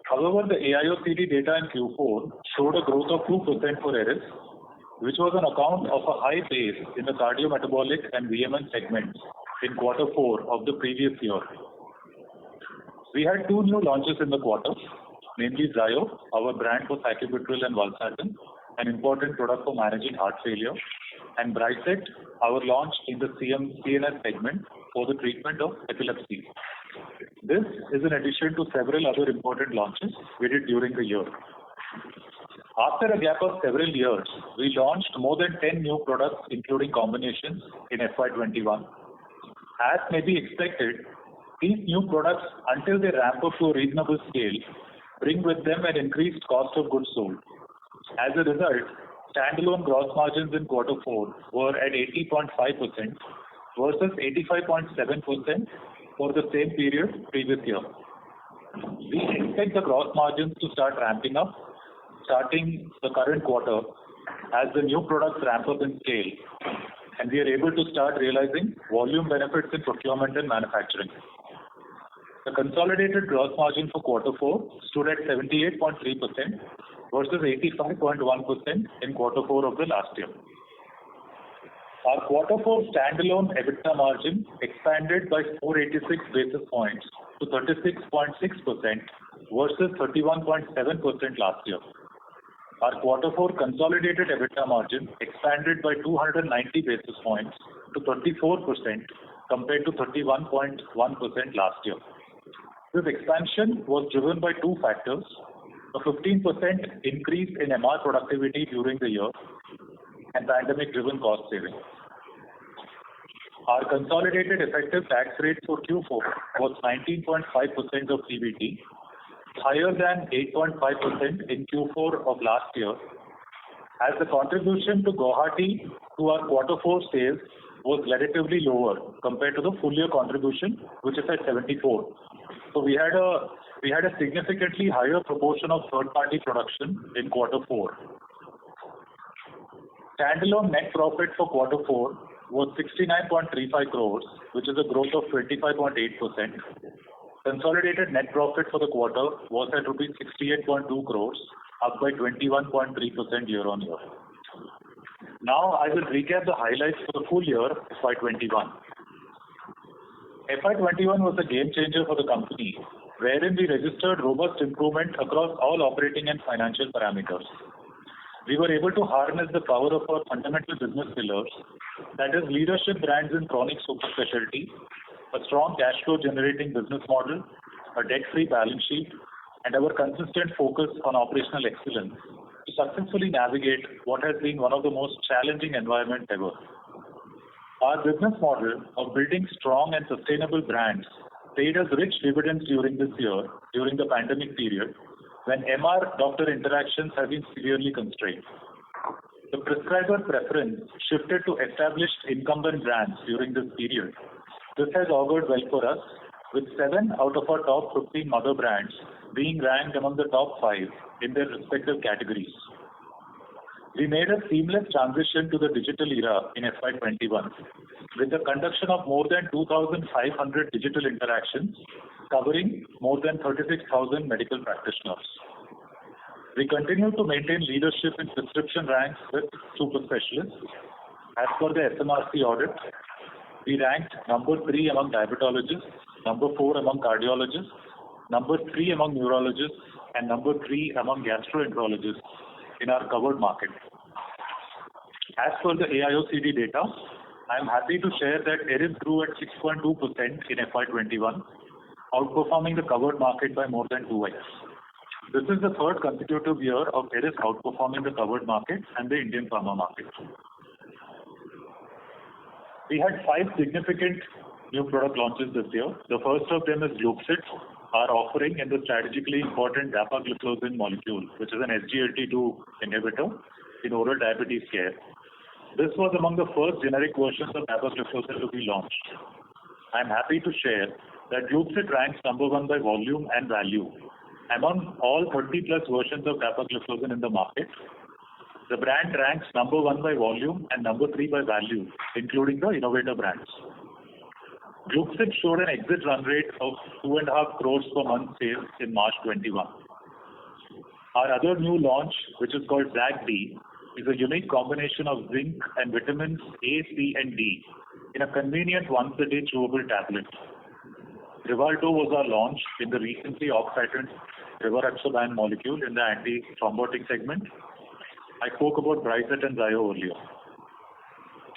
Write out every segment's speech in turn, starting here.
However, the AIOCD data in Q4 showed a growth of 2% for Eris, which was on account of a high base in the cardiometabolic and VMN segments in quarter 4 of the previous year. We had 2 new launches in the quarter, namely Zayo, our brand for sacubitril and valsartan, an important product for managing heart failure, and Bricet, our launch in the CNS segment for the treatment of epilepsy. This is in addition to several other important launches we did during the year. After a gap of several years, we launched more than 10 new products including combinations in FY21. As may be expected, these new products, until they ramp up to a reasonable scale, bring with them an increased cost of goods sold. As a result, standalone gross margins in quarter 4 were at 80.5% versus 85.7% for the same period previous year. We expect the gross margins to start ramping up starting the current quarter as the new products ramp up in scale and we are able to start realizing volume benefits in procurement and manufacturing. The consolidated gross margin for quarter 4 stood at 78.3% versus 85.1% in quarter 4 of the last year. Our quarter 4 standalone EBITDA margin expanded by 486 basis points to 36.6% versus 31.7% last year. Our quarter 4 consolidated EBITDA margin expanded by 290 basis points to 34% compared to 31.1% last year. This expansion was driven by 2 factors: a 15% increase in MR productivity during the year and pandemic-driven cost savings. Our consolidated effective tax rate for Q4 was 19.5% of PBT, higher than 8.5% in Q4 of last year, as the contribution to Guwahati to our quarter 4 sales was relatively lower compared to the full year contribution, which is at 74. So we had a significantly higher proportion of third-party production in quarter 4. Standalone net profit for quarter 4 was 69.35 crores, which is a growth of 25.8%. Consolidated net profit for the quarter was at rupees 68.2 crores, up by 21.3% year on year. Now I will recap the highlights for the full year FY21. FY21 was a game changer for the company, wherein we registered robust improvement across all operating and financial parameters. We were able to harness the power of our fundamental business pillars, that is leadership brands in chronic super specialty, a strong cash flow generating business model, a debt-free balance sheet, and our consistent focus on operational excellence to successfully navigate what has been one of the most challenging environments ever. Our business model of building strong and sustainable brands paid us rich dividends during this year, during the pandemic period, when MR doctor interactions have been severely constrained. The prescriber preference shifted to established incumbent brands during this period. This has augured well for us, with 7 out of our top 15 mother brands being ranked among the top 5 in their respective categories. We made a seamless transition to the digital era in FY21 with the conduction of more than 2,500 digital interactions covering more than 36,000 medical practitioners. We continue to maintain leadership in prescription ranks with super specialists. As per the SMRC audit, we ranked number 3 among diabetologists, number 4 among cardiologists, number 3 among neurologists, and number 3 among gastroenterologists in our covered market. As per the AIOCD data, I am happy to share that Eris grew at 6.2% in FY21, outperforming the covered market by more than 2x. This is the third consecutive year of Eris outperforming the covered market and the Indian pharma market. We had 5 significant new product launches this year. The first of them is Gluxit, our offering in the strategically important dapagliflozin molecule, which is an SGLT2 inhibitor in oral diabetes care. This was among the first generic versions of dapagliflozin to be launched. I am happy to share that Gluxit ranks number 1 by volume and value among all 30 plus versions of dapagliflozin in the market. The brand ranks number 1 by volume and number 3 by value, including the innovator brands. Gluxit showed an exit run rate of 2.5 crores per month sales in March 21. Our other new launch, which is called ZAC-D, is a unique combination of zinc and vitamins A, C, and D in a convenient once-a-day chewable tablet. Rivalto was our launch in the recently off-patent rivaroxaban molecule in the anti-thrombotic segment. I spoke about Bricet and Zayo earlier.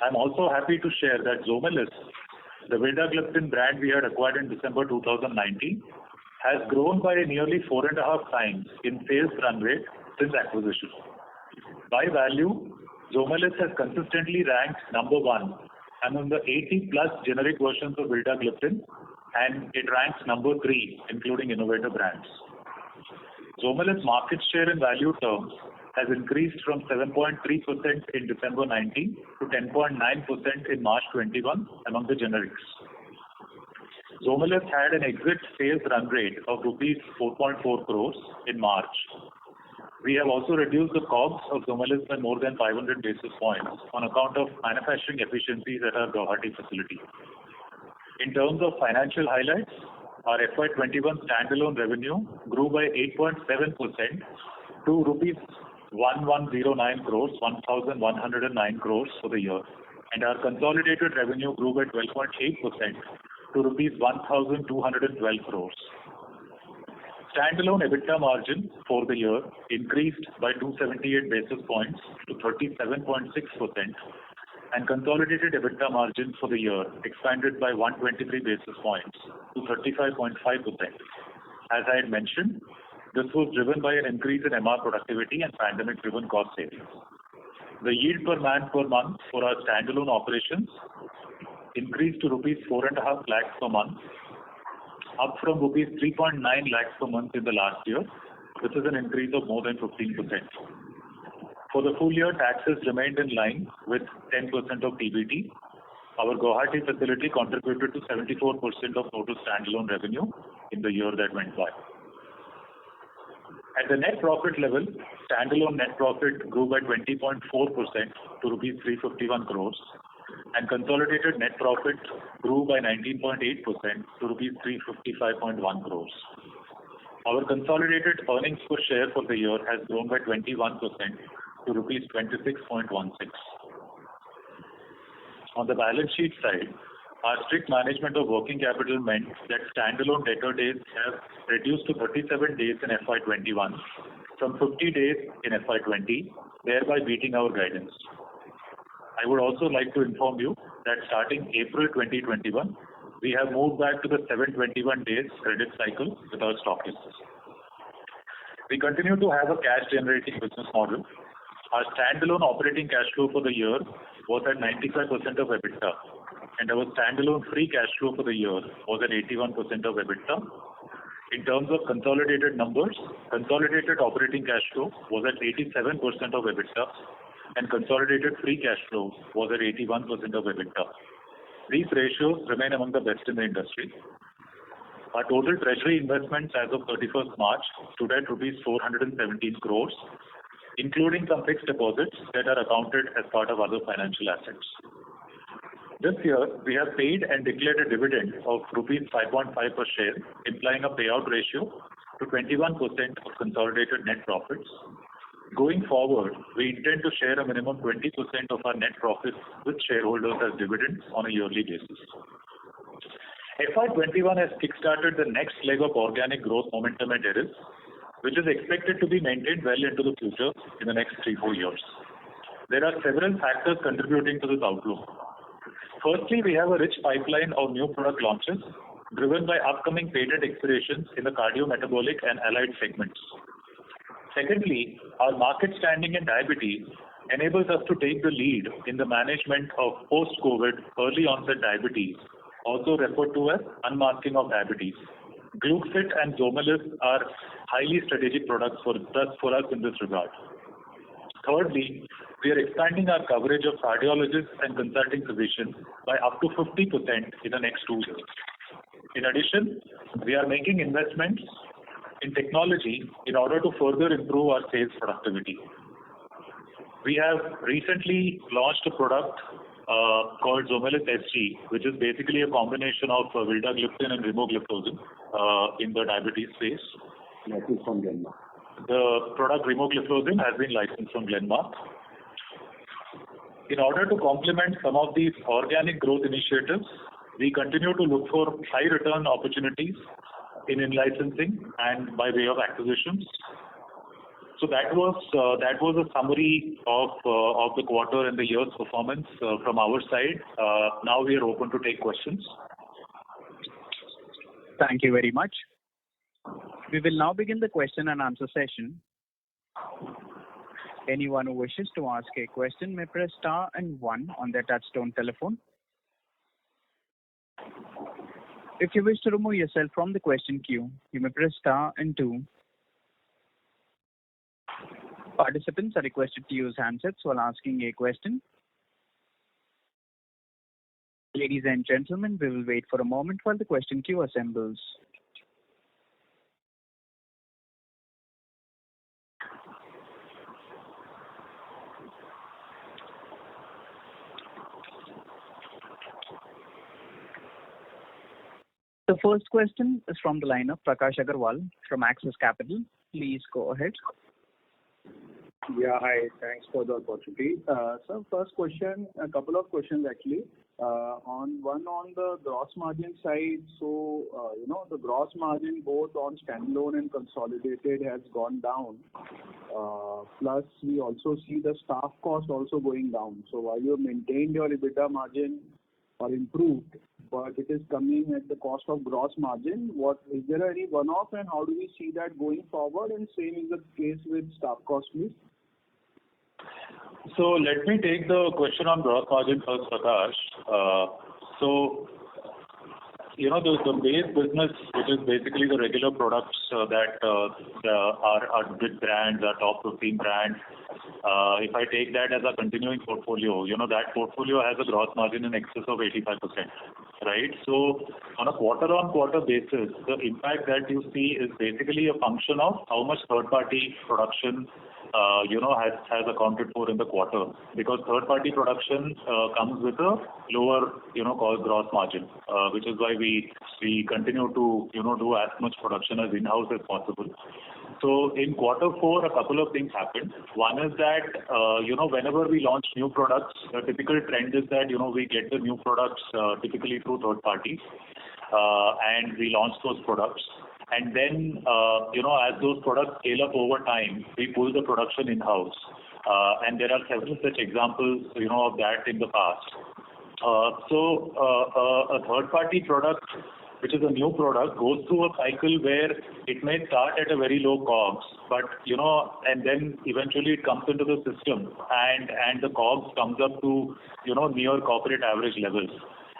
I'm also happy to share that Zomelis, the Vildagliptin brand we had acquired in December 2019, has grown by nearly 4.5 times in sales run rate since acquisition. By value, Zomelis has consistently ranked number one among the 80 plus generic versions of Vildagliptin, and it ranks number 3, including innovator brands. Zomelis' market share in value terms has increased from 7.3% in December 19 to 10.9% in March 21 among the generics. Zomelis had an exit sales run rate of rupees 4.4 crores in March. We have also reduced the COGS of Zomelis by more than 500 basis points on account of manufacturing efficiencies at our Guwahati facility. In terms of financial highlights, our FY21 standalone revenue grew by 8.7% to rupees 1109 crores, 1109 crores for the year, and our consolidated revenue grew by 12.8% to rupees 1212 crores. Standalone EBITDA margin for the year increased by 278 basis points to 37.6%, and consolidated EBITDA margin for the year expanded by 123 basis points to 35.5%. As I had mentioned, this was driven by an increase in MR productivity and pandemic-driven cost savings. The yield per man per month for our standalone operations increased to rupees 4.5 lakhs per month, up from rupees 3.9 lakhs per month in the last year. This is an increase of more than 15%. For the full year, taxes remained in line with 10% of PBT. Our Guwahati facility contributed to 74% of total standalone revenue in the year that went by. At the net profit level, standalone net profit grew by 20.4% to rupees 351 crores, and consolidated net profit grew by 19.8% to rupees 355.1 crores. Our consolidated earnings per share for the year has grown by 21% to rupees 26.16. On the balance sheet side, our strict management of working capital meant that standalone debtor days have reduced to 37 days in FY21 from 50 days in FY20, thereby beating our guidance. I would also like to inform you that starting April 2021, we have moved back to the 721 days credit cycle with our stockists. We continue to have a cash-generating business model. Our standalone operating cash flow for the year was at 95% of EBITDA, and our standalone free cash flow for the year was at 81% of EBITDA. In terms of consolidated numbers, consolidated operating cash flow was at 87% of EBITDA, and consolidated free cash flow was at 81% of EBITDA. These ratios remain among the best in the industry. Our total treasury investments as of 31st March stood at rupees 417 crores, including some fixed deposits that are accounted as part of other financial assets. This year, we have paid and declared a dividend of rupees 5.5 per share, implying a payout ratio to 21% of consolidated net profits. Going forward, we intend to share a minimum 20% of our net profits with shareholders as dividends on a yearly basis. FY21 has kickstarted the next leg of organic growth momentum at Eris, which is expected to be maintained well into the future in the next 3-4 years. There are several factors contributing to this outlook. Firstly, we have a rich pipeline of new product launches driven by upcoming patent expirations in the cardiometabolic and allied segments. Secondly, our market standing in diabetes enables us to take the lead in the management of post-COVID early onset diabetes, also referred to as unmasking of diabetes. Gluxit and Zomelis are highly strategic products for us in this regard. Thirdly, we are expanding our coverage of cardiologists and consulting physicians by up to 50% in the next 2 years. In addition, we are making investments in technology in order to further improve our sales productivity. We have recently launched a product called Zomelis SG, which is basically a combination of Vildagliptin and Rimogliflozin in the diabetes space. That is from Glenmark. the product remogliflozin has been licensed from Glenmark. In order to complement some of these organic growth initiatives, we continue to look for high return opportunities in licensing and by way of acquisitions. So that was a summary of the quarter and the year's performance from our side. Now we are open to take questions. Thank you very much. We will now begin the question and answer session. Anyone who wishes to ask a question may press star and 1 on their touchtone telephone. If you wish to remove yourself from the question queue, you may press star and 2. Participants are requested to use handsets while asking a question. Ladies and gentlemen, we will wait for a moment while the question queue assembles. The first question is from the line of Prakash Agarwal from Axis Capital. Please go ahead. Yeah, hi. Thanks for the opportunity. So first question, a couple of questions actually. On the gross margin side, so the gross margin both on standalone and consolidated has gone down. Plus we also see the staff cost also going down. So while you have maintained your EBITDA margin or improved, but it is coming at the cost of gross margin. Is there any one-off and how do we see that going forward? And same is the case with staff cost, please. So let me take the question on gross margin first, Prakash. The base business, which is basically the regular products that are big brands, our top 15 brands. If I take that as a continuing portfolio, that portfolio has a gross margin in excess of 85%, right? So on a quarter-on-quarter basis, the impact that you see is basically a function of how much third-party production has accounted for in the quarter, because third-party production comes with a lower, gross margin, which is why we continue to, do as much production as in-house as possible. So in quarter 4, a couple of things happened. One is that, whenever we launch new products, the typical trend is that, we get the new products typically through third parties, and we launch those products. And then, as those products scale up over time, we pull the production in-house. And there are several such examples, of that in the past. A third-party product, which is a new product, goes through a cycle where it may start at a very low COGS, but, and then eventually it comes into the system and the COGS comes up to, near corporate average levels.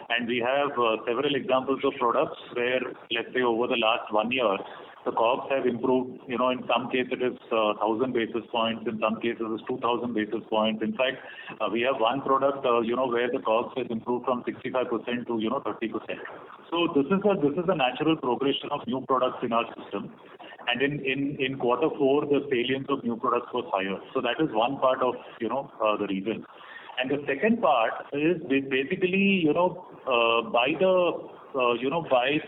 And we have several examples of products where, let's say, over the last 1 year, the COGS have improved. In some cases it is 1,000 basis points, in some cases it's 2,000 basis points. In fact, we have one product, where the COGS has improved from 65% to 30%. So this is a natural progression of new products in our system. And in quarter 4, the salience of new products was higher. So that is one part of the reason. And the second part is basically, by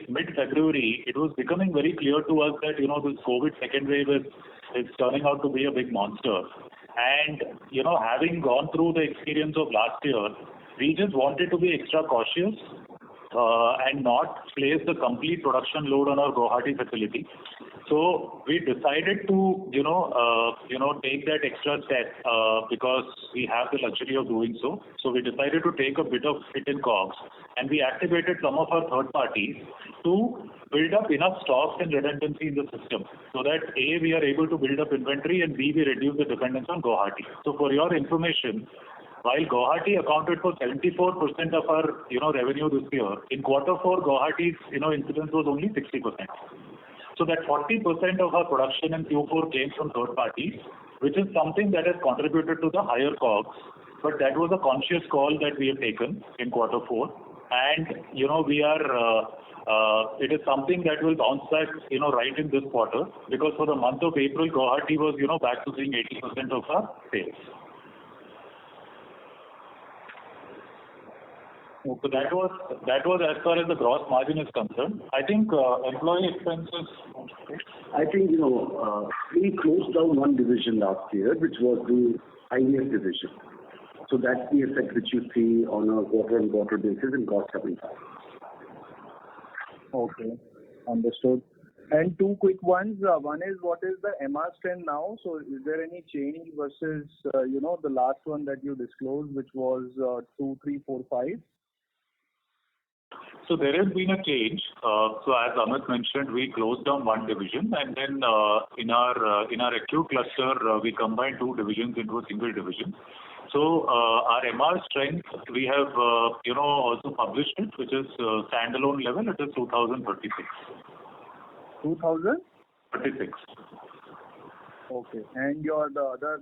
mid-February, it was becoming very clear to us that, this COVID second wave is turning out to be a big monster. And, having gone through the experience of last year, we just wanted to be extra cautious and not place the complete production load on our Guwahati facility. So we decided to, take that extra step because we have the luxury of doing so. So we decided to take a bit of hit in COGS, and we activated some of our third parties to build up enough stocks and redundancy in the system so that A, we are able to build up inventory, and B, we reduce the dependence on Guwahati. So for your information, while Guwahati accounted for 74% of our, revenue this year, in quarter 4, Guwahati's, incidence was only 60%. So that 40% of our production in Q4 came from third parties, which is something that has contributed to the higher COGS. But that was a conscious call that we have taken in quarter 4. And, we are, it is something that will bounce back, right in this quarter, because for the month of April, Guwahati was, back to being 80% of our sales. So that was as far as the gross margin is concerned. I think employee expenses. I think, we closed down one division last year, which was the IVF division. So that's the effect which you see on a quarter-on-quarter basis in cost coming down. Okay, understood. And two quick ones. One is, what is the MR strength now? So is there any change versus, the last one that you disclosed, which was 2, 3, 4, 5? So there has been a change. So as Amit mentioned, we closed down one division, and then in our acute cluster, we combined two divisions into a single division. So our MR strength, we have also published it, which is standalone level. It is 2036. 2036. Okay. And the other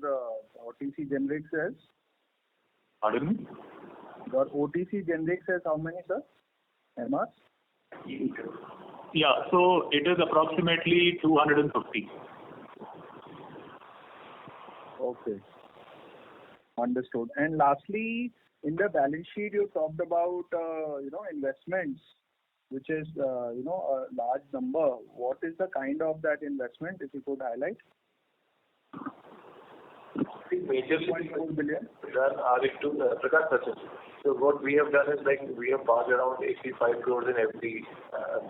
OTC generic says? Pardon me? Your OTC generic says how many, sir? MRs? Yeah. So it is approximately 250. Okay. Understood. And lastly, in the balance sheet, you talked about, investments, which is, a large number. What is the kind of that investment, if you could highlight? Majorly 2.4 billion. are into Prakash Sachin. So what we have done is we have parked around 85 crores in FD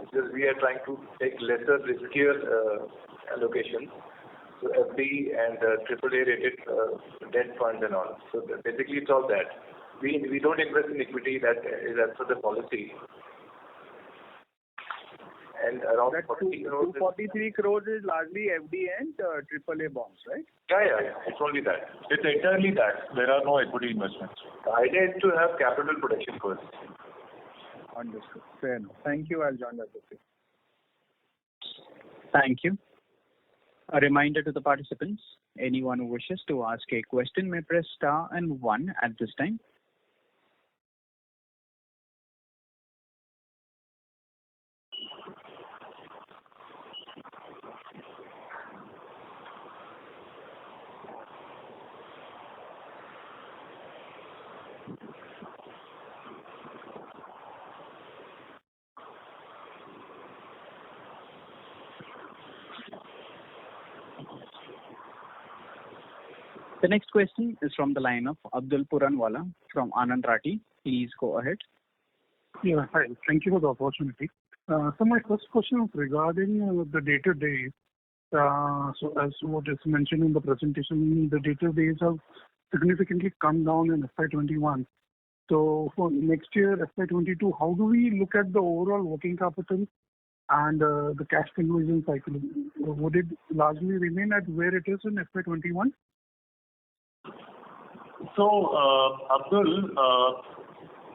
because we are trying to take lesser riskier allocation. So FD and AAA rated debt funds and all. So basically it's all that. We don't invest in equity, that is as per the policy. And around That 40 crores 243 crores is largely FD and AAA bonds, right? Yeah. It's only that. It's entirely that. There are no equity investments. The idea is to have capital protection first. Understood. Fair enough. Thank you. I'll join that with you. Thank you. A reminder to the participants, anyone who wishes to ask a question may press star and 1 at this time. The next question is from the line of Abdul Puranwala from Anand Rathi. Please go ahead. Yeah, hi. Thank you for the opportunity. So my first question is regarding the data days. So as what is mentioned in the presentation, the data days have significantly come down in FY21. So for next year, FY22, how do we look at the overall working capital and the cash conversion cycle? Would it largely remain at where it is in FY21? So, Abdul,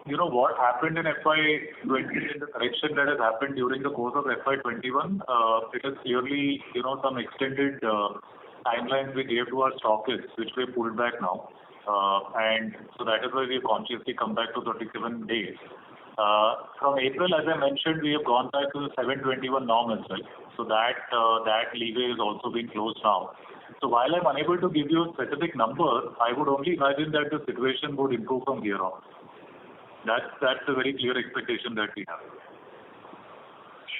what happened in FY20 and the correction that has happened during the course of FY21, it is clearly, some extended timelines we gave to our stockists, which we pulled back now. And so that is why we have consciously come back to 37 days. From April, as I mentioned, we have gone back to the 721 norm as well. So that leeway is also being closed now. So while I'm unable to give you a specific number, I would only imagine that the situation would improve from here on. That's a very clear expectation that we have.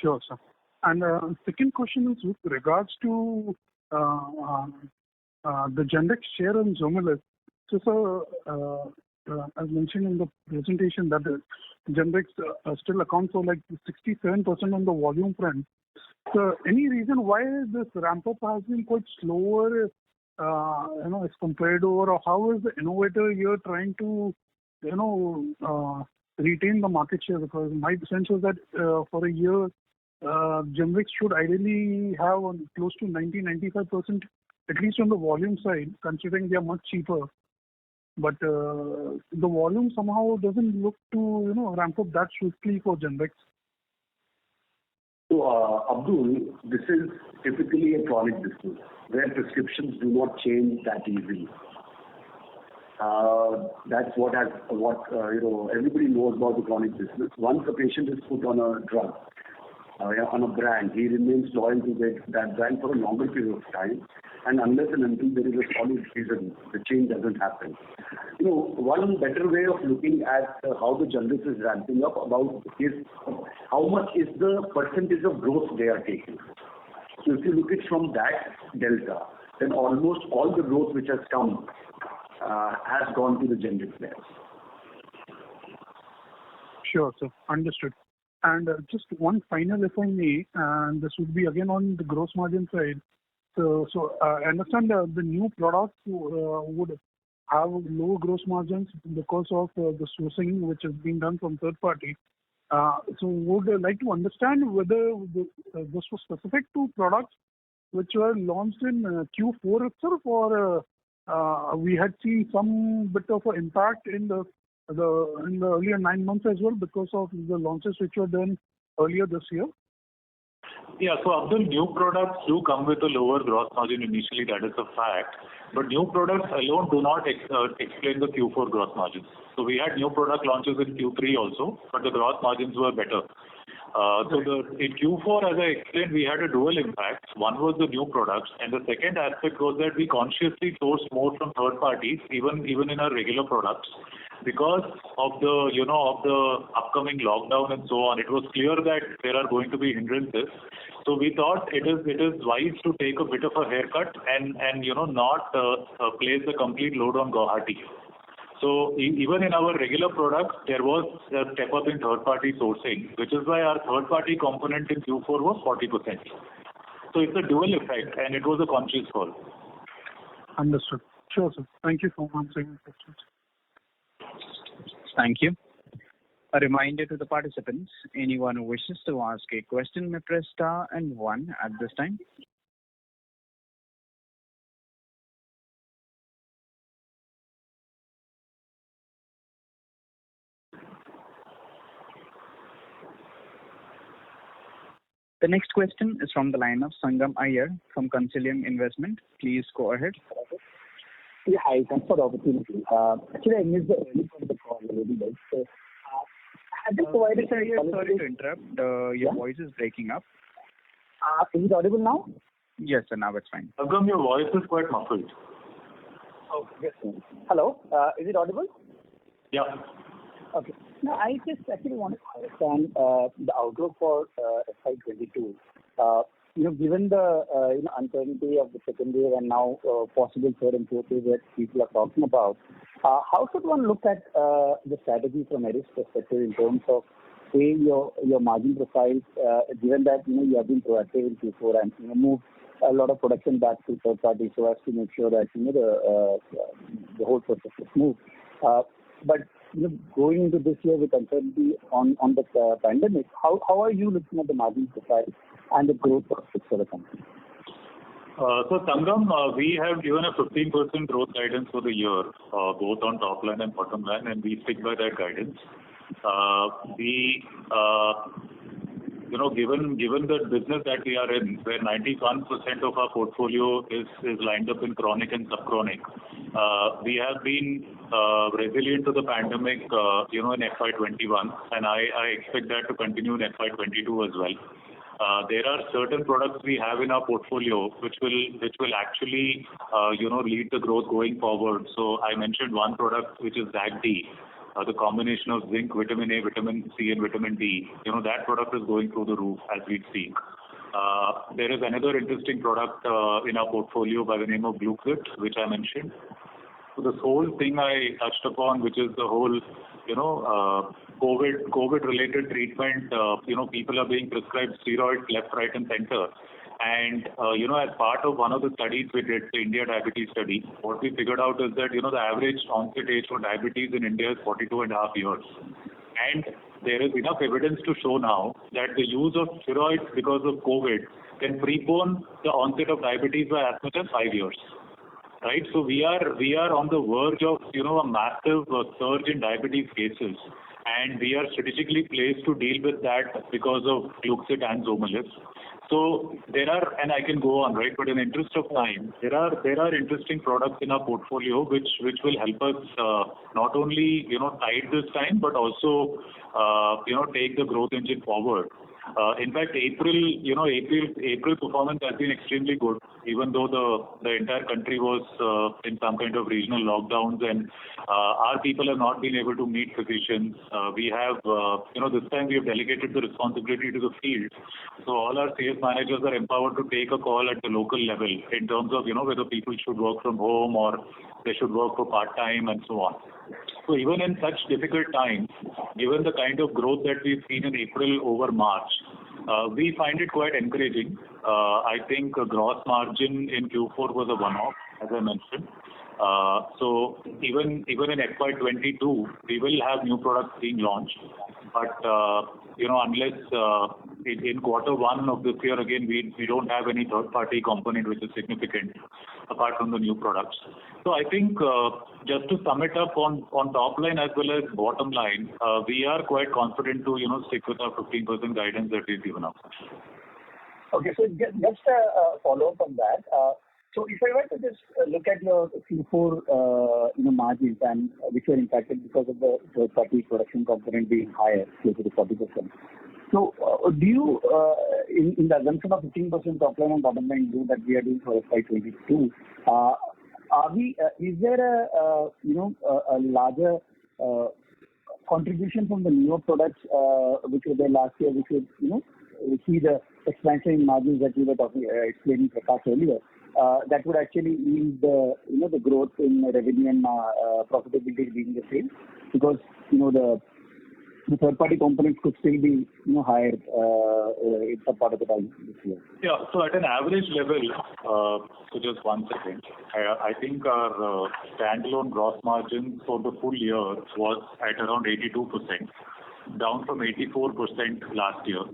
Sure, sir. And second question is with regards to the generic share in Zomelis. So, sir, as mentioned in the presentation, that the generics still account for like 67% on the volume front. So, any reason why this ramp up has been quite slower, as compared to, or how is the innovator here trying to, retain the market share? Because my sense is that for a year, generics should ideally have close to 90-95%, at least on the volume side, considering they are much cheaper. But the volume somehow doesn't look to, ramp up that swiftly for generics. So, Abdul, this is typically a chronic business where prescriptions do not change that easily. That's what everybody knows about the chronic business. Once a patient is put on a drug, on a brand, he remains loyal to that brand for a longer period of time. and unless and until there is a solid reason, the change doesn't happen. One better way of looking at how the generics is ramping up is how much is the percentage of growth they are taking. So if you look at from that delta, then almost all the growth which has come has gone to the generic players. Sure, sir. Understood. And just one final, if I may, and this would be again on the gross margin side. So I understand the new products would have low gross margins because of the sourcing which is being done from third party. So would like to understand whether this was specific to products which were launched in Q4 itself, or we had seen some bit of an impact in the earlier 9 months as well because of the launches which were done earlier this year? Yeah, so Abdul, new products do come with a lower gross margin initially, that is a fact. But new products alone do not explain the Q4 gross margins. So we had new product launches in Q3 also, but the gross margins were better. In Q4, as I explained, we had a dual impact. One was the new products, and the second aspect was that we consciously sourced more from third parties, even in our regular products, because of the upcoming lockdown and so on. It was clear that there are going to be hindrances. So we thought it is wise to take a bit of a haircut and not place the complete load on Guwahati. So even in our regular products, there was a step up in third-party sourcing, which is why our third-party component in Q4 was 40%. So it's a dual effect, and it was a conscious call. Understood. Sure, sir. Thank you for answering my questions. Thank you. A reminder to the participants, anyone who wishes to ask a question may press star and 1 at this time. The next question is from the line of Sangam Iyer from Consilium Investment. Please go ahead. Yeah, hi. Thanks for the opportunity. Actually, I missed the early part of the call a little bit. So, I just provided... Sorry to interrupt. Your voice is breaking up. Is it audible now? Yes, sir. Now it's fine. Sangam, your voice is quite muffled. Oh, yes. Hello. Is it audible? Yeah. Okay. Now, I just actually wanted to understand the outlook for FY22. Given the uncertainty of the second wave and now possible third and fourth wave that people are talking about, how should one look at the strategy from Eris perspective in terms of your margin profiles, given that you have been proactive in Q4 and moved a lot of production back to third party so as to make sure that the whole process is smooth. But going into this year with uncertainty on the pandemic, how are you looking at the margin profile and the growth prospects for the company? So Sangam, we have given a 15% growth guidance for the year, both on top line and bottom line, and we stick by that guidance. Given the business that we are in, where 91% of our portfolio is lined up in chronic and subchronic, we have been resilient to the pandemic, in FY21, and I expect that to continue in FY22 as well. There are certain products we have in our portfolio which will actually lead the growth going forward. So I mentioned one product which is ZAC-D, the combination of zinc, vitamin A, vitamin C, and vitamin D. That product is going through the roof as we speak. There is another interesting product in our portfolio by the name of Gluxit, which I mentioned. So this whole thing I touched upon, which is the whole, COVID-related treatment. People are being prescribed steroids left, right, and center. And, as part of one of the studies we did, the India Diabetes Study, what we figured out is that, the average onset age for diabetes in India is 42.5 years. And there is enough evidence to show now that the use of steroids because of COVID can prepone the onset of diabetes by as much as 5 years. Right? So we are on the verge of, a massive surge in diabetes cases. And we are strategically placed to deal with that because of Gluxit and Zomelis. So there are, and I can go on, right? But in the interest of time, there are interesting products in our portfolio which will help us not only tide this time, but also take the growth engine forward. In fact, April performance has been extremely good, even though the entire country was in some kind of regional lockdowns, and our people have not been able to meet physicians. We have, this time we have delegated the responsibility to the field. So all our sales managers are empowered to take a call at the local level in terms of, whether people should work from home or they should work for part-time and so on. So even in such difficult times, given the kind of growth that we've seen in April over March, we find it quite encouraging. I think gross margin in Q4 was a one-off, as I mentioned. So even in FY22, we will have new products being launched. But, unless in quarter one of this year, again, we don't have any third-party component which is significant apart from the new products. So I think just to sum it up on top line as well as bottom line, we are quite confident to, stick with our 15% guidance that we've given up. Okay, so just a follow-up on that. So if I were to just look at your Q4, margins and which were impacted because of the third-party production component being higher, closer to 40%. So do you, in the assumption of 15% top line and bottom line growth that we are doing for FY22, is there a larger contribution from the newer products which were there last year, which would, see the expansion in margins that you were explaining Prakash earlier? That would actually yield the growth in revenue and profitability being the same, because the third-party components could still be higher in some part of the time this year. Yeah. So at an average level, so just 1 second, I think our standalone gross margin for the full year was at around 82%, down from 84% last year.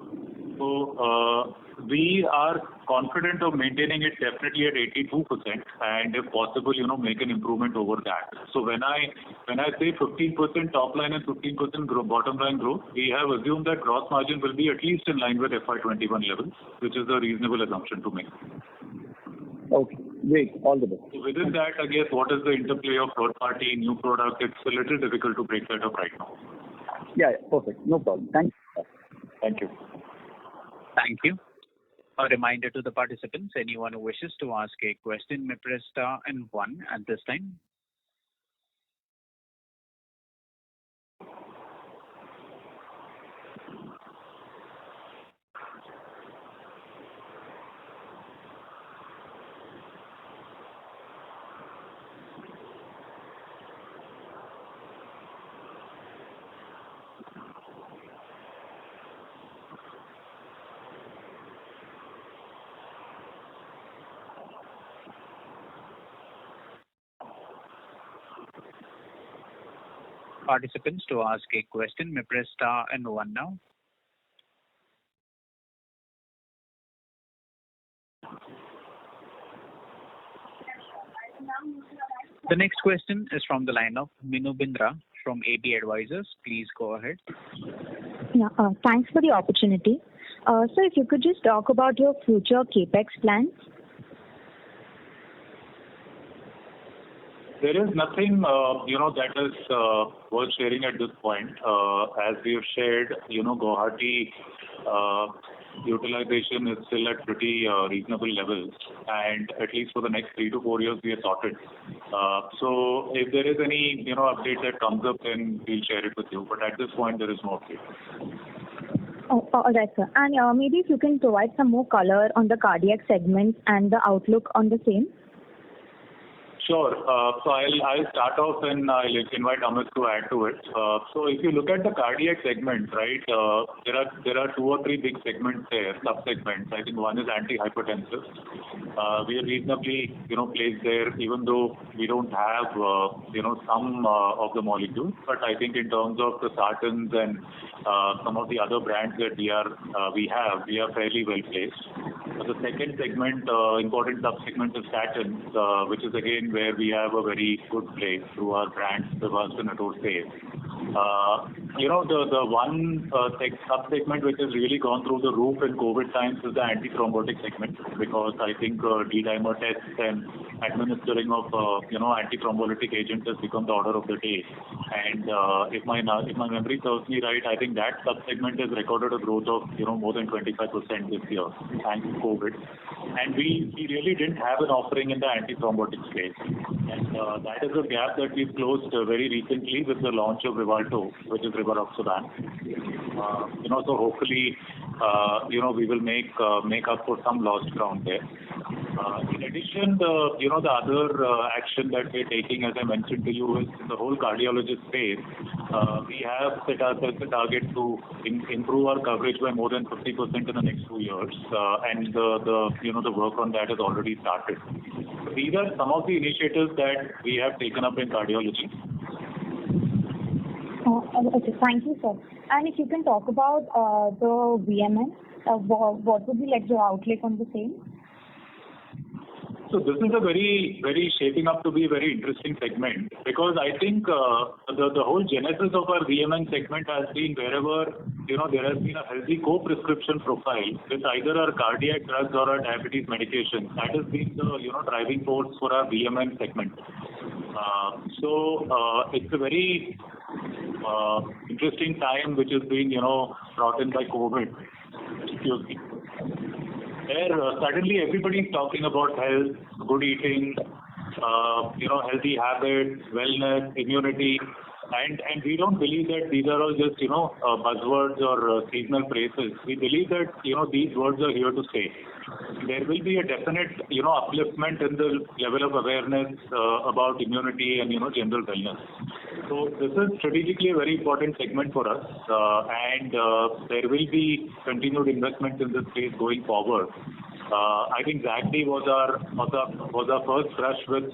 So we are confident of maintaining it definitely at 82%, and if possible, make an improvement over that. So when I say 15% top line and 15% bottom line growth, we have assumed that gross margin will be at least in line with FY21 levels, which is a reasonable assumption to make. Okay, great. All the best. So within that, I guess, what is the interplay of third party, new product? It's a little difficult to break that up right now. Yeah, perfect. No problem. Thanks. Thank you. Thank you. A reminder to the participants, anyone who wishes to ask a question may press star and 1 at this time. Participants, to ask a question may press star and 1 now. The next question is from the line of Minu Bindra from AB Advisors. Please go ahead. Yeah, thanks for the opportunity. So if you could just talk about your future capex plans. There is nothing, that is worth sharing at this point. As we have shared, Guwahati utilization is still at pretty reasonable levels, and at least for the next 3 to 4 years, we are sorted. So if there is any, update that comes up, then we'll share it with you. But at this point, there is no update. Oh, all right, sir. And maybe if you can provide some more color on the cardiac segment and the outlook on the same. Sure. So I'll start off and I'll invite Amit to add to it. So if you look at the cardiac segment, right, there are 2 or 3 big segments there, sub-segments. I think one is antihypertensive. We are reasonably, placed there, even though we don't have, some of the molecules. But I think in terms of the sartans and some of the other brands that we are fairly well placed. The second segment, important sub-segment is statins, which is again where we have a very good play through our brand, Bevacizumab and Atosave. The one sub-segment which has really gone through the roof in COVID times is the antithrombotic segment, because I think D-dimer tests and administering of antithrombolytic agents has become the order of the day. And if my memory serves me right, I think that sub-segment has recorded a growth of more than 25% this year thanks to COVID. And we really didn't have an offering in the antithrombotic space, and that is a gap that we've closed very recently with the launch of Rivalto, which is Rivaroxaban. So hopefully, we will make up for some lost ground there. In addition, the other action that we're taking, as I mentioned to you, is in the whole cardiologist space. We have set ourselves a target to improve our coverage by more than 50% in the next 2 years, and the work on that has already started. These are some of the initiatives that we have taken up in cardiology. Okay, thank you, sir. And if you can talk about the VMN, what would be like your outlook on the same? So this is a very shaping up to be a very interesting segment, because I think the whole genesis of our VMN segment has been wherever there has been a healthy co-prescription profile with either our cardiac drugs or our diabetes medication. That has been the driving force for our VMN segment. So it's a very interesting time which has been brought in by COVID. Excuse me. Suddenly everybody is talking about health, good eating, healthy habits, wellness, immunity, and we don't believe that these are all just buzzwords or seasonal phrases. We believe that these words are here to stay. There will be a definite upliftment in the level of awareness about immunity and general wellness. So this is strategically a very important segment for us, and there will be continued investment in this space going forward. I think Zagdi was our first brush with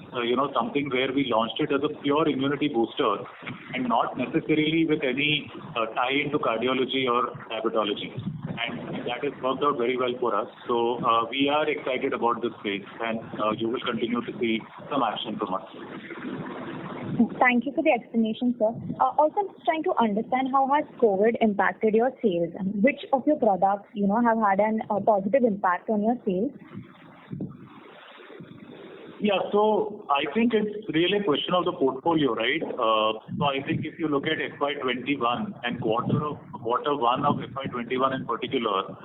something where we launched it as a pure immunity booster and not necessarily with any tie into cardiology or diabetology, and that has worked out very well for us. So we are excited about this space, and you will continue to see some action from us. Thank you for the explanation, sir. Also, I'm just trying to understand how has COVID impacted your sales, and which of your products, have had a positive impact on your sales? Yeah, so I think it's really a question of the portfolio, right? So I think if you look at FY21 and quarter one of FY21 in particular,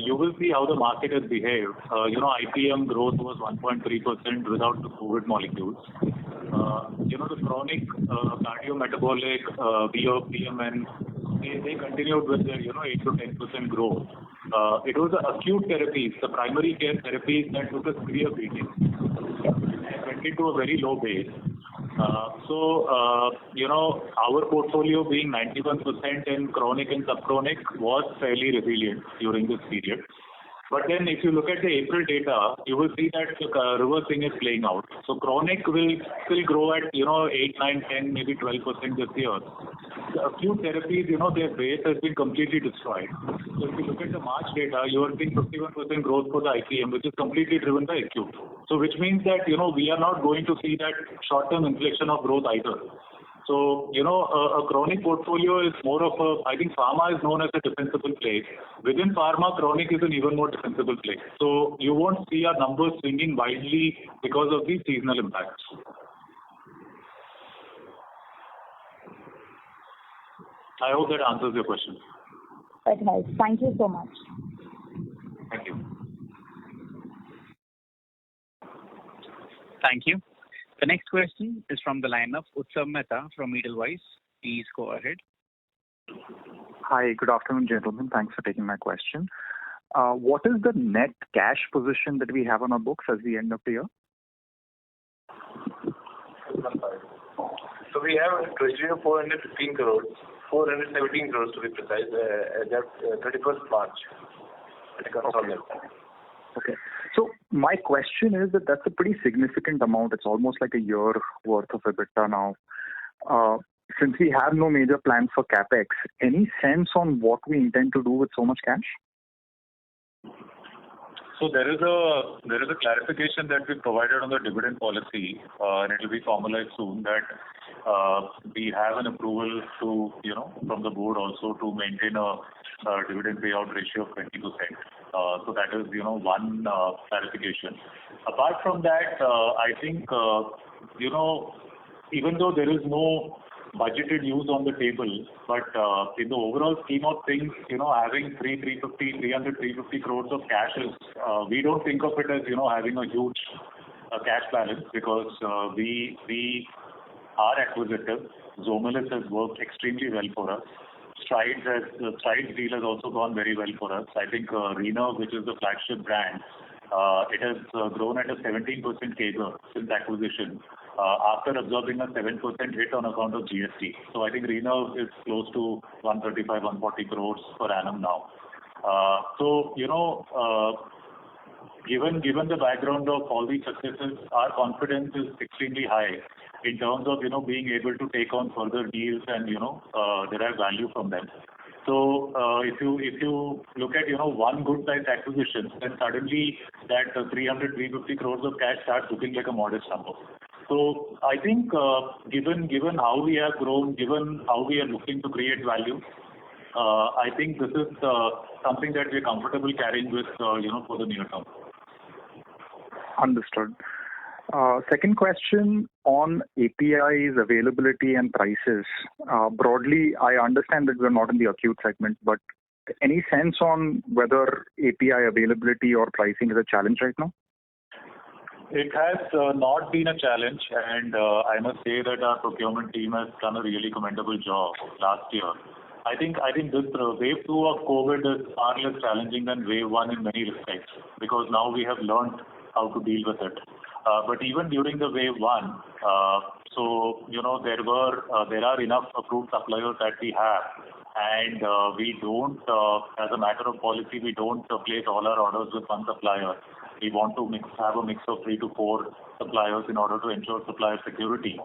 you will see how the market has behaved. IPM growth was 1.3% without the COVID molecules. The chronic cardiometabolic VMN, they continued with their 8 to 10% growth. It was the acute therapies, the primary care therapies that took a severe beating and went into a very low base. Our portfolio being 91% in chronic and subchronic was fairly resilient during this period. But then if you look at the April data, you will see that the reversing is playing out. So chronic will still grow at 8, 9, 10, maybe 12% this year. The acute therapies, their base has been completely destroyed. So if you look at the March data, you are seeing 51% growth for the IPM, which is completely driven by acute. So which means that we are not going to see that short-term inflection of growth either. So, a chronic portfolio is more of I think pharma is known as a defensible play. Within pharma, chronic is an even more defensible play. So, you won't see our numbers swinging wildly because of these seasonal impacts. I hope that answers your question. That helps. Thank you so much. Thank you. Thank you. The next question is from the line of Utsav Mehta from Edelweiss. Please go ahead. Hi, good afternoon, gentlemen. Thanks for taking my question. What is the net cash position that we have on our books at the end of the year? So we have a treasury of 415 crores, 417 crores to be precise, as of 31st March. Okay. So my question is that that's a pretty significant amount. It's almost like a year worth of EBITDA now. Since we have no major plans for CapEx, any sense on what we intend to do with so much cash? So there is a clarification that we provided on the dividend policy, and it will be formalized soon, that we have an approval to, from the board also to maintain a dividend payout ratio of 20%. So that is, one clarification. Apart from that, I think, even though there is no budgeted use on the table, but in the overall scheme of things, having 350 crores of cash is, we don't think of it as, having a huge cash balance, because we are acquisitive. Zomelis has worked extremely well for us. Strides deal has also gone very well for us. I think Renerve, which is the flagship brand, it has grown at a 17% CAGR since acquisition, after absorbing a 7% hit on account of GST. So I think Renerve is close to 135-140 crores per annum now. Given the background of all these successes, our confidence is extremely high in terms of being able to take on further deals and derive value from them. So if you look at one good size acquisition, then suddenly that 300-350 crores of cash starts looking like a modest number. So I think given how we have grown, given how we are looking to create value, I think this is something that we're comfortable carrying with for the near term. Understood. Second question on APIs availability and prices. Broadly, I understand that we're not in the acute segment, but any sense on whether API availability or pricing is a challenge right now? It has not been a challenge, and I must say that our procurement team has done a really commendable job last year. I think this wave 2 of COVID is far less challenging than wave 1 in many respects, because now we have learned how to deal with it. But even during the wave 1, there are enough approved suppliers that we have, and we don't, as a matter of policy, we don't place all our orders with one supplier. We want to have a mix of 3 to 4 suppliers in order to ensure supplier security.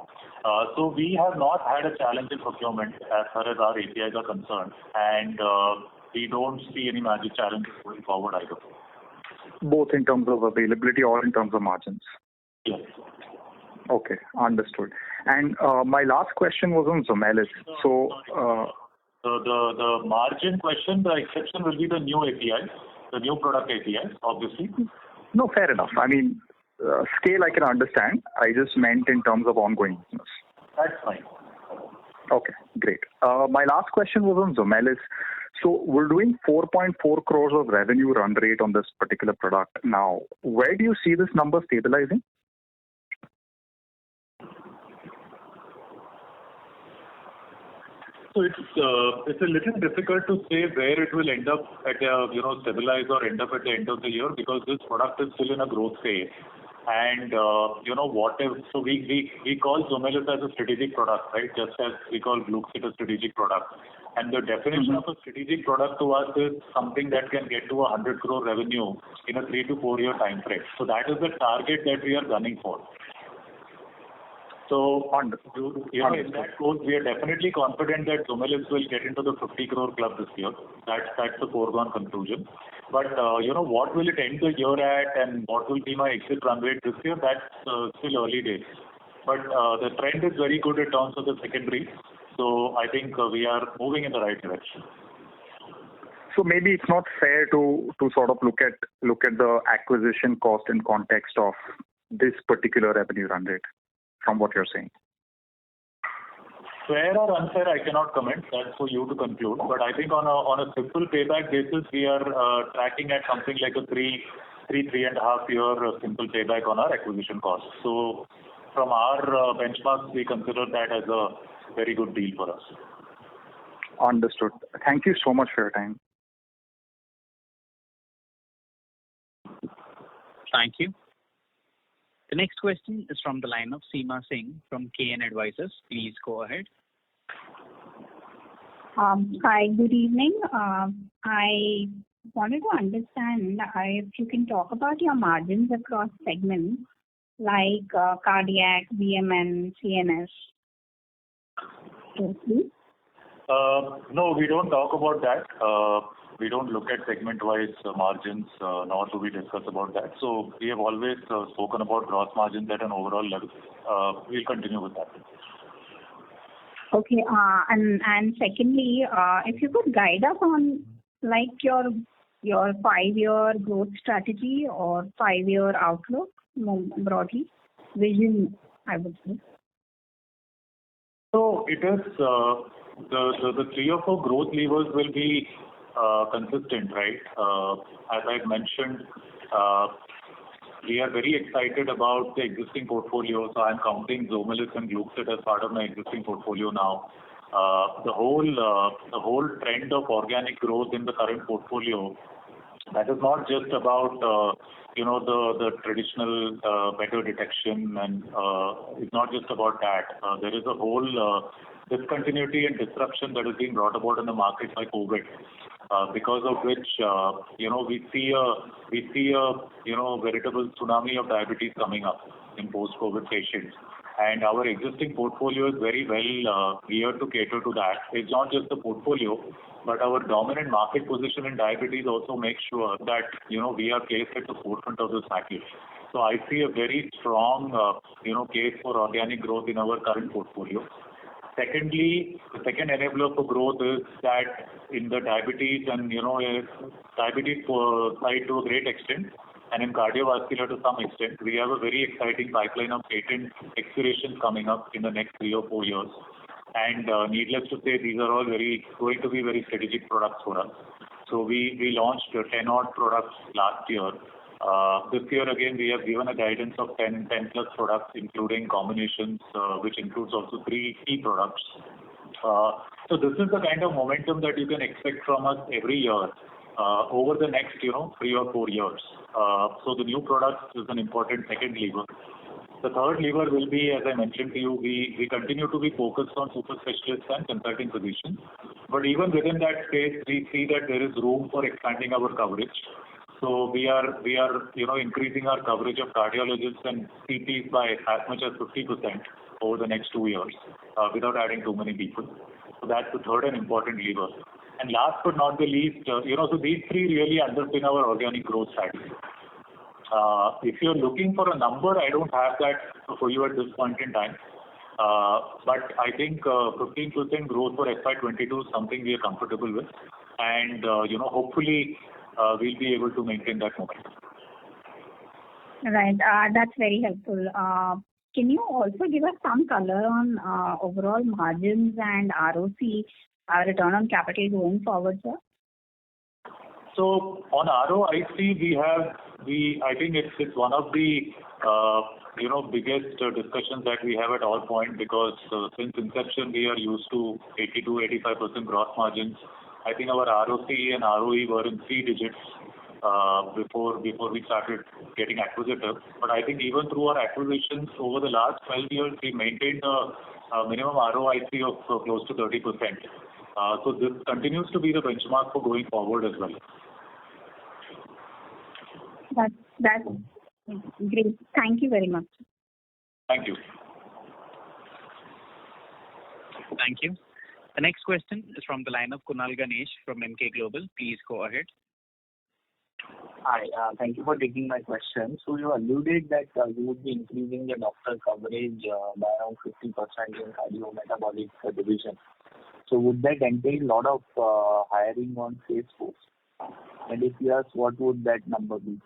So we have not had a challenge in procurement as far as our APIs are concerned, and we don't see any major challenges going forward either. Both in terms of availability or in terms of margins? Yes. Okay, understood. And my last question was on Zomelis. So the margin question, the exception will be the new APIs, the new product APIs, obviously. No, fair enough. I mean, scale I can understand. I just meant in terms of ongoing business. That's fine. Okay, great. My last question was on Zomelis. So we're doing 4.4 crores of revenue run rate on this particular product now. Where do you see this number stabilizing? So it's a little difficult to say where it will end up at stabilize or end up at the end of the year, because this product is still in a growth phase. And so we call Zomelis as a strategic product, right? Just as we call Gluxit a strategic product. And the definition of a strategic product to us is something that can get to 100 crore revenue in a 3 to 4 year time frame. So that is the target that we are gunning for. So, in that goal, we are definitely confident that Zomelis will get into the 50 crore club this year. That's the foregone conclusion. But, what will it end the year at, and what will be my exit run rate this year? That's still early days. But the trend is very good in terms of the secondary. So I think we are moving in the right direction. So maybe it's not fair to sort of look at the acquisition cost in context of this particular revenue run rate, from what you're saying. Fair or unfair, I cannot comment. That's for you to conclude. But I think on a simple payback basis, we are tracking at something like a 3.5 year simple payback on our acquisition cost. So from our benchmarks, we consider that as a very good deal for us. Understood. Thank you so much for your time. Thank you. The next question is from the line of Seema Singh from KN Advisors. Please go ahead. Hi, good evening. I wanted to understand if you can talk about your margins across segments like cardiac, VMN, CNS. Please. No, we don't talk about that. We don't look at segment-wise margins, nor do we discuss about that. So we have always spoken about gross margins at an overall level. We'll continue with that. Okay. And secondly, if you could guide us on like your 5-year growth strategy or 5-year outlook, more broadly, vision, I would say. So it is the 3 or 4 growth levers will be consistent, right? As I mentioned, we are very excited about the existing portfolio. So I'm counting Zomelis and Gluxit as part of my existing portfolio now. The whole trend of organic growth in the current portfolio, that is not just about the traditional better detection, and it's not just about that. There is a whole discontinuity and disruption that is being brought about in the market by COVID, because of which we see a veritable tsunami of diabetes coming up in post-COVID patients. And our existing portfolio is very well geared to cater to that. It's not just the portfolio, but our dominant market position in diabetes also makes sure that we are placed at the forefront of this package. So I see a very strong case for organic growth in our current portfolio. Secondly, the second enabler for growth is that in the diabetes and diabetes side to a great extent, and in cardiovascular to some extent, we have a very exciting pipeline of patent expirations coming up in the next 3 or 4 years. And needless to say, these are all going to be very strategic products for us. So we launched 10 odd products last year. This year again, we have given a guidance of 10 plus products, including combinations, which includes also 3 key products. So this is the kind of momentum that you can expect from us every year over the next 3 or 4 years. So the new products is an important second lever. The third lever will be, as I mentioned to you, we continue to be focused on super specialists and consulting physicians. But even within that space, we see that there is room for expanding our coverage. So we are increasing our coverage of cardiologists and CTs by as much as 50% over the next 2 years without adding too many people. So that's the third and important lever. And last but not the least, so these 3 really underpin our organic growth strategy. If you're looking for a number, I don't have that for you at this point in time. But I think 15% growth for FY22 is something we are comfortable with. And, hopefully we'll be able to maintain that momentum. Right. That's very helpful. Can you also give us some color on overall margins and ROC, return on capital going forward, sir? So on ROIC, I think it's one of the biggest discussions that we have at all point, because since inception we are used to 80-85% gross margins. I think our ROC and ROE were in 3 digits before we started getting acquisitive. But I think even through our acquisitions over the last 12 years, we maintained a minimum ROIC of close to 30%. So this continues to be the benchmark for going forward as well. That's great. Thank you very much. Thank you. Thank you. The next question is from the line of Kunal Ganesh from Emkay Global. Please go ahead. Hi, thank you for taking my question. So you alluded that you would be increasing the doctor coverage by around 50% in cardiometabolic division. So would that entail a lot of hiring on sales force? And if yes, what would that number be?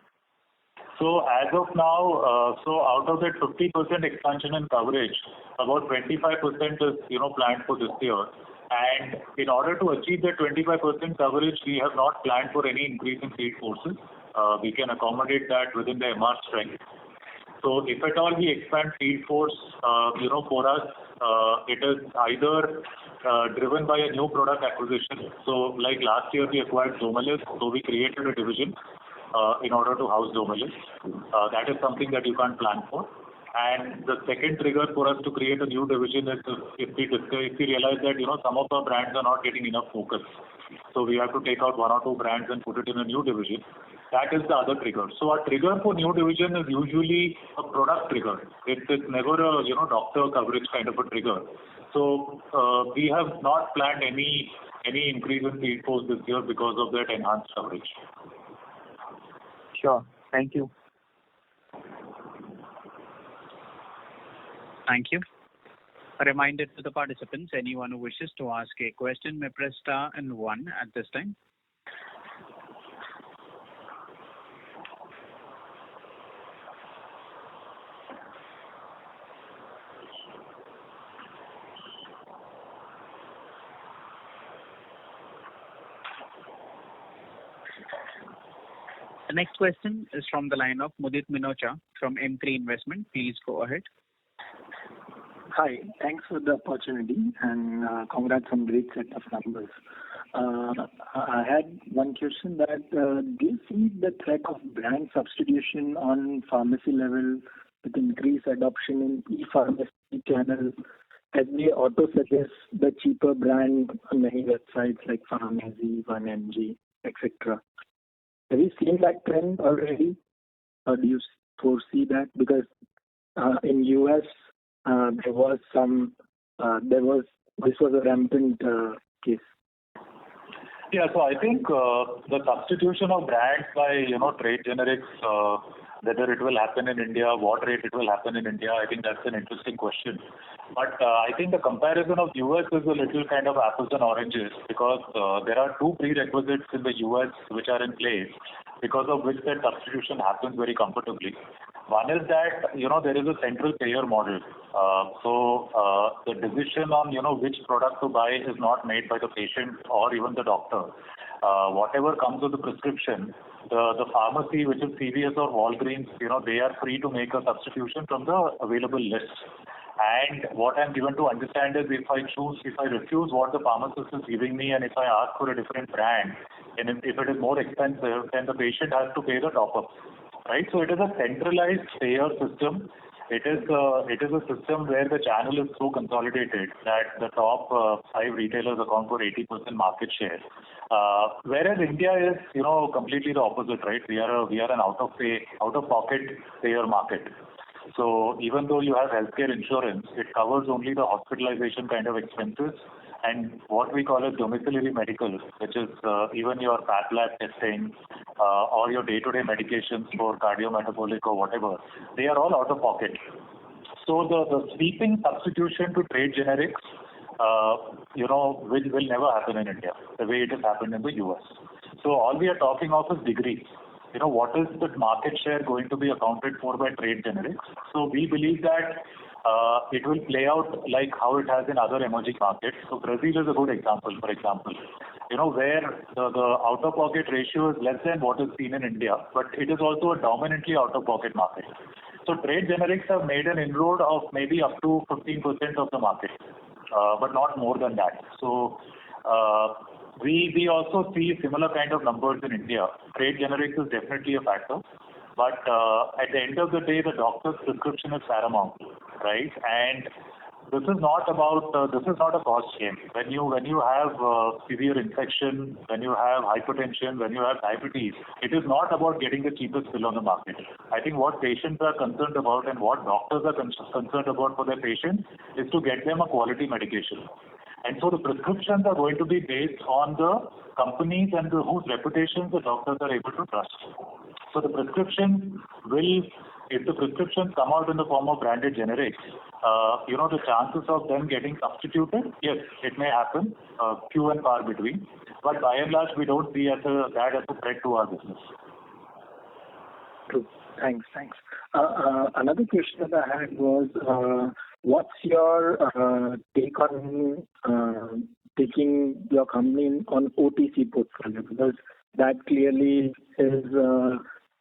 So as of now, out of that 50% expansion in coverage, about 25% is planned for this year. And in order to achieve that 25% coverage, we have not planned for any increase in field forces. We can accommodate that within the MR strength. So if at all we expand field force, for us, it is either driven by a new product acquisition. So like last year we acquired Zomelis, so we created a division in order to house Zomelis. That is something that you can't plan for. And the second trigger for us to create a new division is if we realize that some of our brands are not getting enough focus. So we have to take out 1 or 2 brands and put it in a new division. That is the other trigger. So our trigger for new division is usually a product trigger. It's never a doctor coverage kind of a trigger. So we have not planned any increase in field force this year because of that enhanced coverage. Sure. Thank you. Thank you. A reminder to the participants, anyone who wishes to ask a question may press star and one at this time. The next question is from the line of Mudit Minocha from M3 Investment. Please go ahead. Hi. Thanks for the opportunity and congrats on great set of numbers. I had one question that do you see the threat of brand substitution on pharmacy level with increased adoption in e-pharmacy channels as they auto-suggest the cheaper brand on many websites like Pharmacy, 1mg, etc.? Have you seen that trend already, or do you foresee that? Because in US this was a rampant case. Yeah, so I think the substitution of brands by trade generics, whether it will happen in India, what rate it will happen in India, I think that's an interesting question. But I think the comparison of US is a little kind of apples and oranges because there are two prerequisites in the US which are in place because of which that substitution happens very comfortably. One is that there is a central payer model. So the decision on which product to buy is not made by the patient or even the doctor. Whatever comes with the prescription, the pharmacy, which is CVS or Walgreens, they are free to make a substitution from the available list. And what I'm given to understand is if I refuse what the pharmacist is giving me and if I ask for a different brand, and if it is more expensive, then the patient has to pay the top-up. Right? So it is a centralized payer system. It is a system where the channel is so consolidated that the top 5 retailers account for 80% market share. Whereas India is, completely the opposite, right? We are an out-of-pocket payer market. So even though you have healthcare insurance, it covers only the hospitalization kind of expenses and what we call as domiciliary medical, which is even your path lab testing or your day-to-day medications for cardiometabolic or whatever, they are all out of pocket. So the sweeping substitution to trade generics, will never happen in India the way it has happened in the US. So all we are talking of is degrees. What is the market share going to be accounted for by trade generics? So we believe that it will play out like how it has in other emerging markets. So Brazil is a good example, for example, where the out-of-pocket ratio is less than what is seen in India, but it is also a dominantly out-of-pocket market. So trade generics have made an inroad of maybe up to 15% of the market, but not more than that. So we also see similar kind of numbers in India. Trade generics is definitely a factor, but at the end of the day, the doctor's prescription is paramount, right? And this is not a cost game. When you have severe infection, when you have hypertension, when you have diabetes, it is not about getting the cheapest pill on the market. I think what patients are concerned about and what doctors are concerned about for their patients is to get them a quality medication. And so the prescriptions are going to be based on the companies and whose reputations the doctors are able to trust. So the prescription if the prescriptions come out in the form of branded generics, the chances of them getting substituted, yes, it may happen, few and far between. But by and large, we don't see that as a threat to our business. True. Thanks. Another question that I had was, what's your take on taking your company on OTC portfolio? Because that clearly is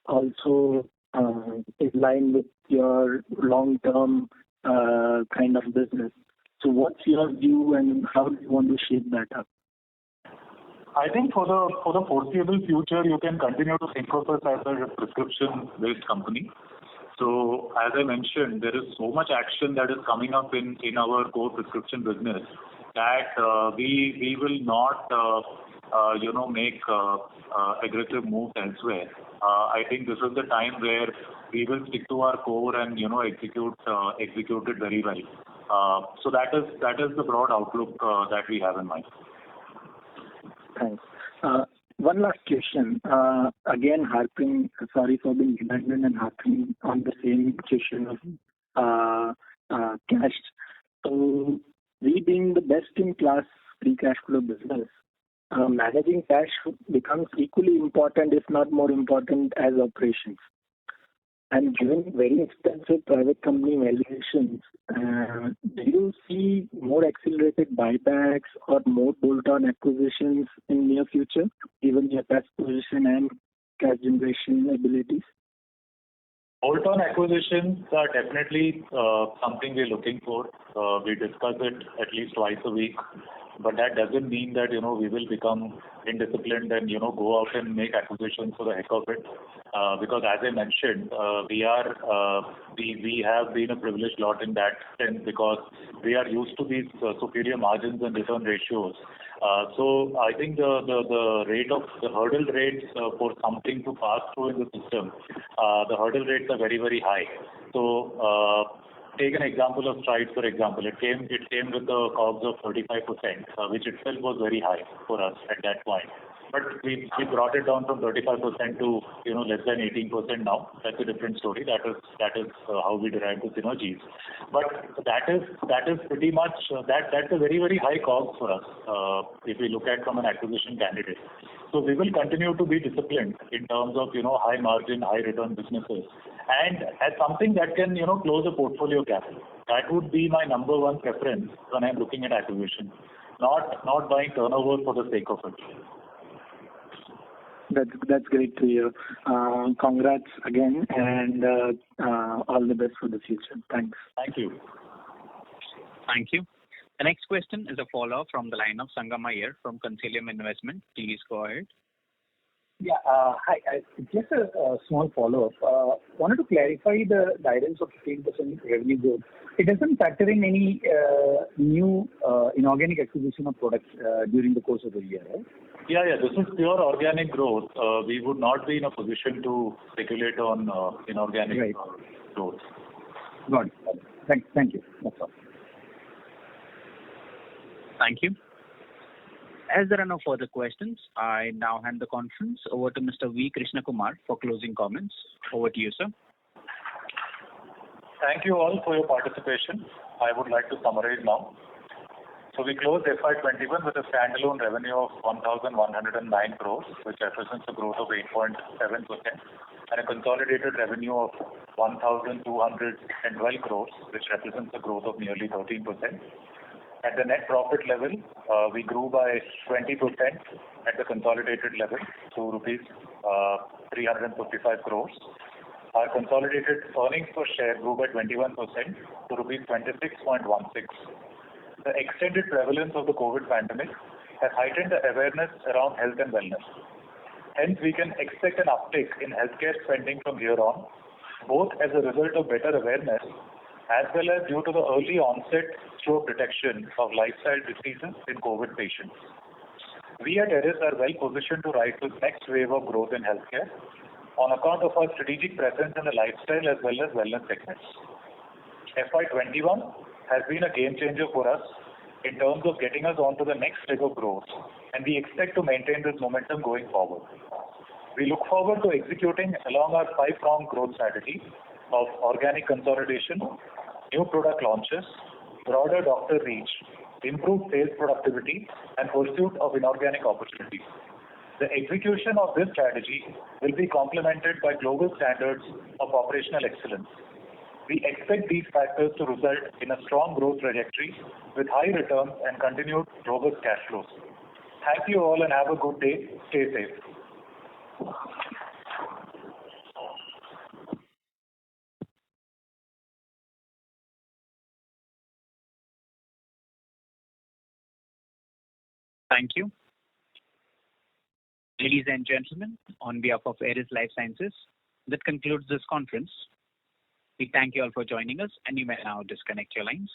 also in line with your long-term kind of business. So what's your view and how do you want to shape that up? I think for the foreseeable future, you can continue to think of us as a prescription-based company. So as I mentioned, there is so much action that is coming up in our core prescription business that we will not make aggressive moves elsewhere. I think this is the time where we will stick to our core and execute it very well. So that is the broad outlook that we have in mind. Thanks. One last question. Again, sorry for being redundant and harping on the same question of cash. So we being the best-in-class free cash flow business, managing cash becomes equally important, if not more important, as operations. And given very expensive private company valuations, do you see more accelerated buybacks or more bolt-on acquisitions in near future, given your cash position and cash generation abilities? Bolt-on acquisitions are definitely something we're looking for. We discuss it at least twice a week, but that doesn't mean that, we will become indisciplined and, go out and make acquisitions for the heck of it. Because as I mentioned, we have been a privileged lot in that sense because we are used to these superior margins and return ratios. So I think the hurdle rates for something to pass through in the system, the hurdle rates are very, very high. So take an example of Strides, for example. It came with the COGS of 35%, which itself was very high for us at that point. But we brought it down from 35% to less than 18% now. That's a different story. That is how we derive the synergies. But that is pretty much that's a very, very high COGS for us if we look at from an acquisition candidate. So we will continue to be disciplined in terms of high margin, high return businesses, and as something that can close a portfolio gap. That would be my number one preference when I'm looking at acquisition. Not buying turnover for the sake of it. That's great to hear. Congrats again, and all the best for the future. Thanks. Thank you. Thank you. The next question is a follow-up from the line of Sangam Iyer from Consilium Investment. Please go ahead. Yeah. Hi. Just a small follow-up. Wanted to clarify the guidance of 15% revenue growth. It doesn't factor in any new inorganic acquisition of products during the course of the year, right? Yeah. This is pure organic growth. We would not be in a position to speculate on inorganic growth. Got it. Thank you. That's all. Thank you. As there are no further questions, I now hand the conference over to Mr. V. Krishnakumar for closing comments. Over to you, sir. Thank you all for your participation. I would like to summarize now. So we closed FY21 with a standalone revenue of 1,109 crores, which represents a growth of 8.7%, and a consolidated revenue of 1,212 crores, which represents a growth of nearly 13%. At the net profit level, we grew by 20% at the consolidated level to rupees 355 crores. Our consolidated earnings per share grew by 21% to rupees 26.16. The extended prevalence of the COVID pandemic has heightened the awareness around health and wellness. Hence, we can expect an uptick in healthcare spending from here on, both as a result of better awareness as well as due to the early onset stroke detection of lifestyle diseases in COVID patients. We at Eris are well positioned to ride this next wave of growth in healthcare on account of our strategic presence in the lifestyle as well as wellness segments. FY21 has been a game changer for us in terms of getting us onto the next leg of growth, and we expect to maintain this momentum going forward. We look forward to executing along our 5-pronged growth strategy of organic consolidation, new product launches, broader doctor reach, improved sales productivity, and pursuit of inorganic opportunities. The execution of this strategy will be complemented by global standards of operational excellence. We expect these factors to result in a strong growth trajectory with high returns and continued robust cash flows. Thank you all and have a good day. Stay safe. Thank you. Ladies and gentlemen, on behalf of Eris Lifesciences, that concludes this conference. We thank you all for joining us, and you may now disconnect your lines.